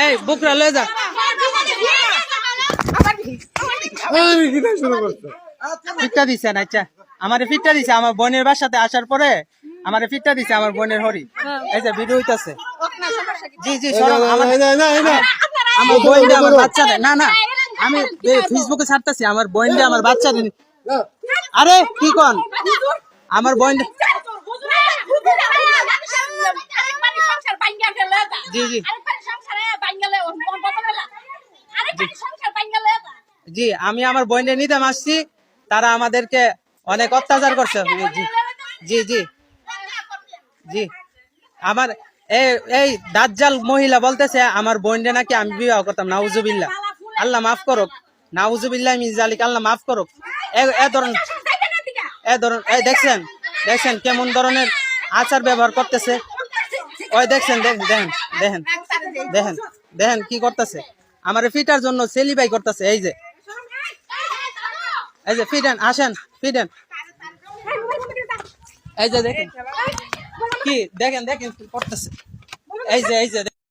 এই বুকরা লয়ে যা। ফিটটা দিছে না, আচ্ছা আমারে ফিটটা দিছে আমার বোনের বাসাতে আসার পরে আমারে ফিটটা দিছে আমার বোনের হরি। এই যে ভিডিও হইতাছে। জি জি সরব আমার বোনটা আমার বাচ্চা না না আমি ফেসবুকে ছাড়তাছি আমার বোনটা আমার বাচ্চা। আরে কি কোন আমার বোন। জি জি জি আমি আমার বোনটা নিতে আসছি, তারা আমাদেরকে অনেক অত্যাচার করছে। জি জি জি জি আমার এই দাজ্জাল মহিলা বলতেছে আমার বোনটা নাকি আমি বিবাহ করতাম। নাউজুবিল্লাহ, আল্লাহ মাফ করুক। নাউজুবিল্লাহ মিন যালিক, আল্লাহ মাফ করুক। এ ধরুন এই দেখছেন দেখছেন কেমন ধরনের আচার ব্যবহার করতেছে। ওই দেখছেন দেখেন দেখেন দেখেন দেখেন কি করতেছে আমার ফিটার জন্য সেলিবাই করতেছে। এই যে ফিডেন আসেন ফিডেন। এই যে দেখেন কি দেখেন দেখেন কি করতেছে। এই যে